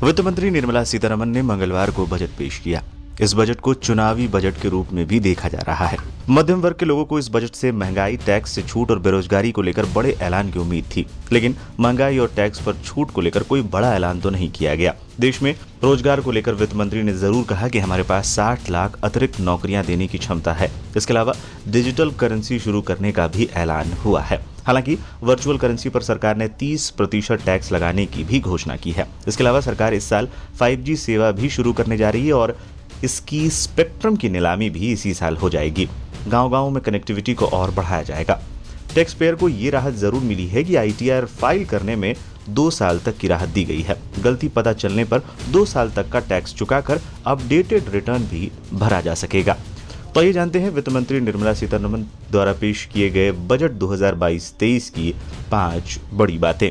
वित्त मंत्री निर्मला सीतारमण ने मंगलवार को बजट पेश किया। इस बजट को चुनावी बजट के रूप में भी देखा जा रहा है। मध्यम वर्ग के लोगों को इस बजट से महंगाई, टैक्स से छूट और बेरोजगारी को लेकर बड़े ऐलान की उम्मीद थी, लेकिन महंगाई और टैक्स पर छूट को लेकर कोई बड़ा ऐलान तो नहीं किया गया। देश में रोजगार को लेकर वित्त मंत्री ने जरूर कहा कि हमारे पास 60 लाख अतिरिक्त नौकरियां देने की क्षमता है। इसके अलावा डिजिटल करेंसी शुरू करने का भी ऐलान हुआ है। हालांकि वर्चुअल करेंसी पर सरकार ने 30% टैक्स लगाने की भी घोषणा की है। इसके अलावा सरकार इस साल 5G सेवा भी शुरू करने जा रही है और इसकी स्पेक्ट्रम की नीलामी भी इसी साल हो जाएगी। गांव-गांव में कनेक्टिविटी को और बढ़ाया जाएगा। टैक्स पेयर को ये राहत जरूर मिली है कि ITR फाइल करने में 2 साल तक की राहत दी गई है। गलती पता चलने पर 2 साल तक का टैक्स चुकाकर अपडेटेड रिटर्न भी भरा जा सकेगा। तो ये जानते हैं वित्त मंत्री निर्मला सीतारमण द्वारा पेश किए गए बजट 2022-23 की 5 बड़ी बातें।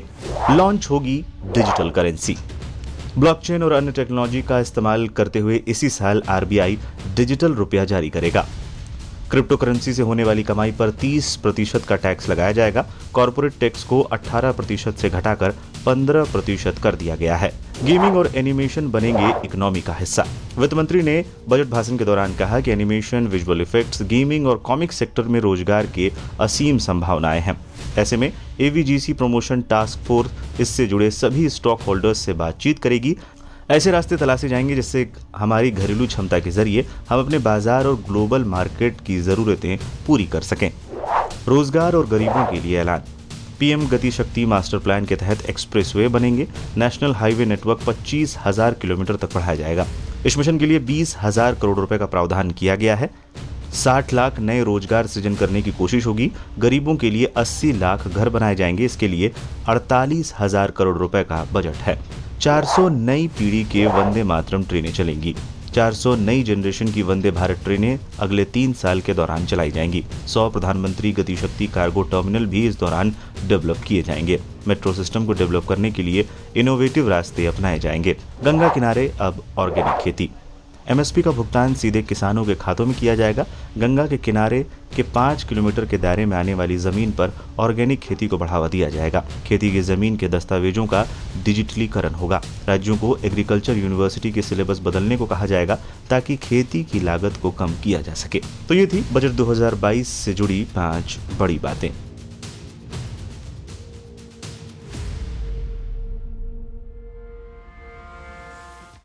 लॉन्च होगी डिजिटल करेंसी। ब्लॉकचेन और अन्य टेक्नोलॉजी का इस्तेमाल करते हुए इसी साल RBI डिजिटल रुपया जारी करेगा। क्रिप्टो करेंसी से होने वाली कमाई पर 30% का टैक्स लगाया जाएगा। कॉर्पोरेट टैक्स को 18% से घटाकर 15% कर दिया गया है। गेमिंग और एनिमेशन बनेंगे इकोनॉमी का हिस्सा। वित्त मंत्री ने बजट भाषण के दौरान कहा कि एनिमेशन, विजुअल इफेक्ट्स, गेमिंग और कॉमिक सेक्टर में रोजगार के असीम संभावनाएं हैं। ऐसे में AVGC प्रमोशन टास्क फोर्स इससे जुड़े सभी स्टॉक होल्डर्स से बातचीत करेगी। ऐसे रास्ते तलाशे जाएंगे जिससे हमारी घरेलू क्षमता के जरिए हम अपने बाजार और ग्लोबल मार्केट की जरूरतें पूरी कर सकें। रोजगार और गरीबों के लिए ऐलान। PM गति शक्ति मास्टर प्लान के तहत एक्सप्रेसवे बनेंगे। नेशनल हाईवे नेटवर्क 25,000 किलोमीटर तक बढ़ाया जाएगा। इस मिशन के लिए 20,000 करोड़ रुपए का प्रावधान किया गया है। 60 लाख नए रोजगार सृजन करने की कोशिश होगी। गरीबों के लिए 80 लाख घर बनाए जाएंगे। इसके लिए 48,000 करोड़ रुपए का बजट है। 400 नई पीढ़ी के वंदे मातरम ट्रेनें चलेंगी। 400 नई जनरेशन की वंदे भारत ट्रेनें अगले 3 साल के दौरान चलाई जाएंगी। 100 प्रधानमंत्री गति शक्ति कार्गो टर्मिनल भी इस दौरान डेवलप किए जाएंगे। मेट्रो सिस्टम को डेवलप करने के लिए इनोवेटिव रास्ते अपनाए जाएंगे। गंगा किनारे अब ऑर्गेनिक खेती। MSP का भुगतान सीधे किसानों के खातों में किया जाएगा। गंगा के किनारे के 5 किलोमीटर के दायरे में आने वाली जमीन पर ऑर्गेनिक खेती को बढ़ावा दिया जाएगा। खेती की जमीन के दस्तावेजों का डिजिटलीकरण होगा। राज्यों को एग्रीकल्चर यूनिवर्सिटी के सिलेबस बदलने को कहा जाएगा ताकि खेती की लागत को कम किया जा सके। तो ये थी बजट 2022 से जुड़ी 5 बड़ी बातें।